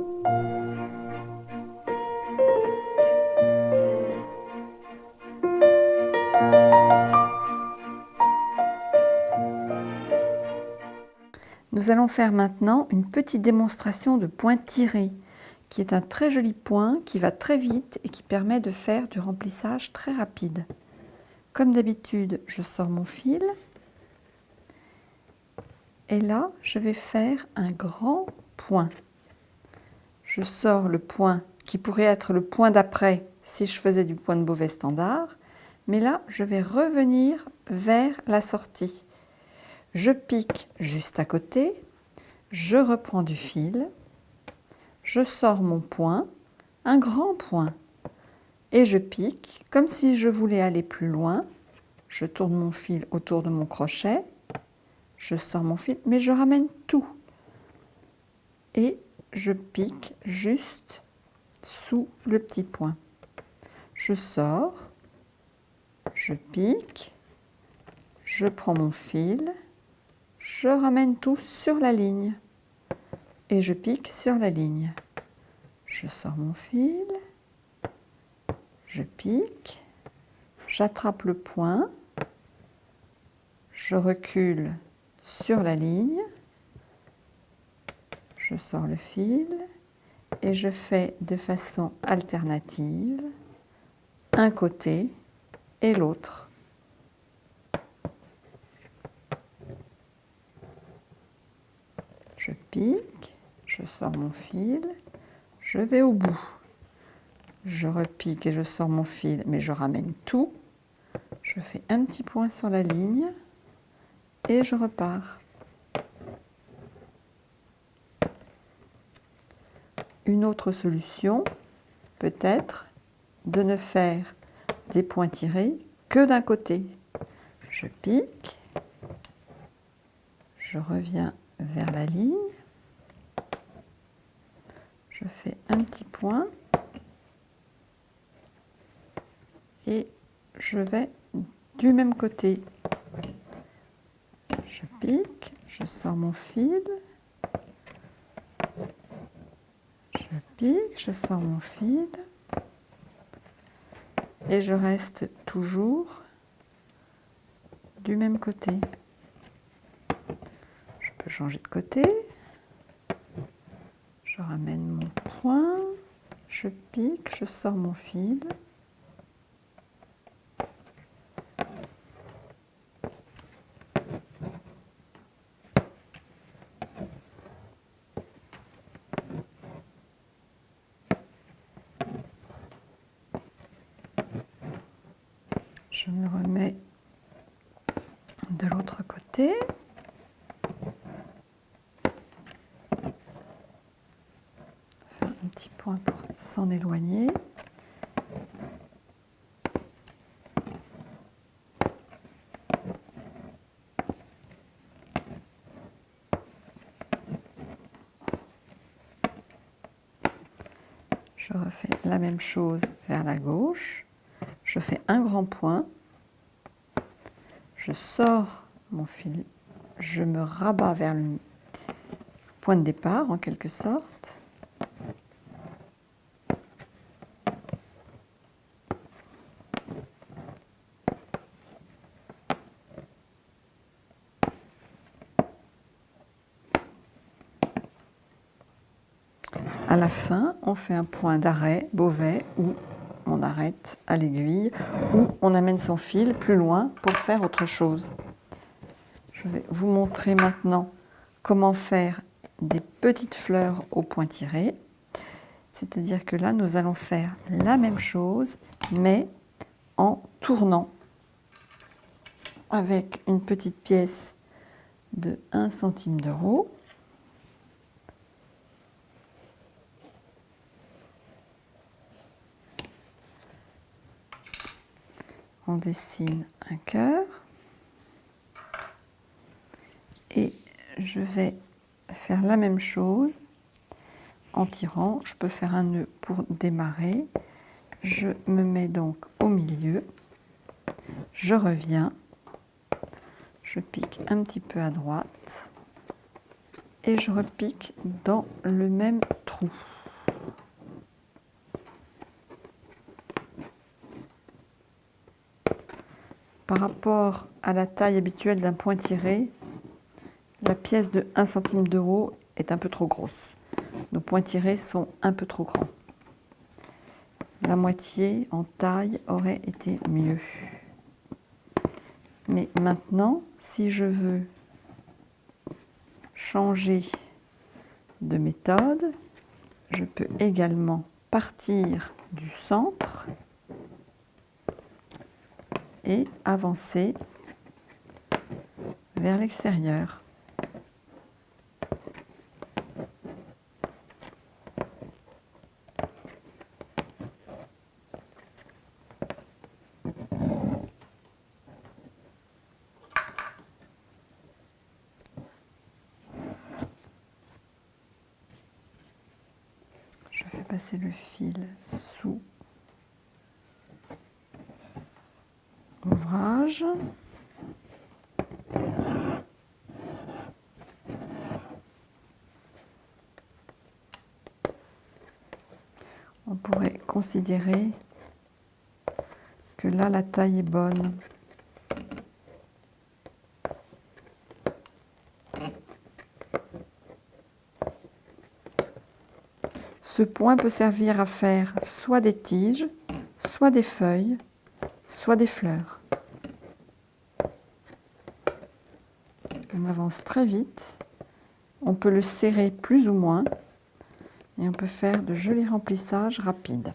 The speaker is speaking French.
Nous allons faire maintenant une petite démonstration de point tiré, qui est un très joli point qui va très vite et qui permet de faire du remplissage très rapide. Comme d'habitude, je sors mon fil et là, je vais faire un grand point. Je sors le point qui pourrait être le point d'après si je faisais du point de Beauvais standard, mais là, je vais revenir vers la sortie. Je pique juste à côté, je reprends du fil, je sors mon point, un grand point, et je pique comme si je voulais aller plus loin. Je tourne mon fil autour de mon crochet, je sors mon fil, mais je ramène tout. Et je pique juste sous le petit point. Je sors, je pique, je prends mon fil, je ramène tout sur la ligne et je pique sur la ligne. Je sors mon fil, je pique, j'attrape le point, je recule sur la ligne, je sors le fil et je fais de façon alternative un côté et l'autre. Je pique, je sors mon fil, je vais au bout. Je repique et je sors mon fil, mais je ramène tout. Je fais un petit point sur la ligne et je repars. Une autre solution peut être de ne faire des points tirés que d'un côté. Je pique, je reviens vers la ligne, je fais un petit point et je vais du même côté. Je pique, je sors mon fil, je pique, je sors mon fil et je reste toujours du même côté. Je peux changer de côté, je ramène mon point, je pique, je sors mon fil. Je me remets de l'autre côté. Faire un petit point pour s'en éloigner. Je refais la même chose vers la gauche. Je fais un grand point. Je sors mon fil. Je me rabats vers le point de départ en quelque sorte. À la fin, on fait un point d'arrêt, Beauvais, où on arrête à l'aiguille, ou on amène son fil plus loin pour faire autre chose. Je vais vous montrer maintenant comment faire des petites fleurs au point tiré. C'est-à-dire que là, nous allons faire la même chose, mais en tournant avec une petite pièce de 1 centime d'euro. On dessine un cœur et je vais faire la même chose en tirant. Je peux faire un nœud pour démarrer. Je me mets donc au milieu, je reviens, je pique un petit peu à droite et je repique dans le même trou. Par rapport à la taille habituelle d'un point tiré, la pièce de 1 centime d'euro est un peu trop grosse. Nos points tirés sont un peu trop grands. La moitié en taille aurait été mieux. Mais maintenant, si je veux changer de méthode, je peux également partir du centre et avancer vers l'extérieur. Je vais passer le fil sous l'ouvrage. On pourrait considérer que là, la taille est bonne. Ce point peut servir à faire soit des tiges, soit des feuilles, soit des fleurs. On avance très vite. On peut le serrer plus ou moins et on peut faire de jolis remplissages rapides.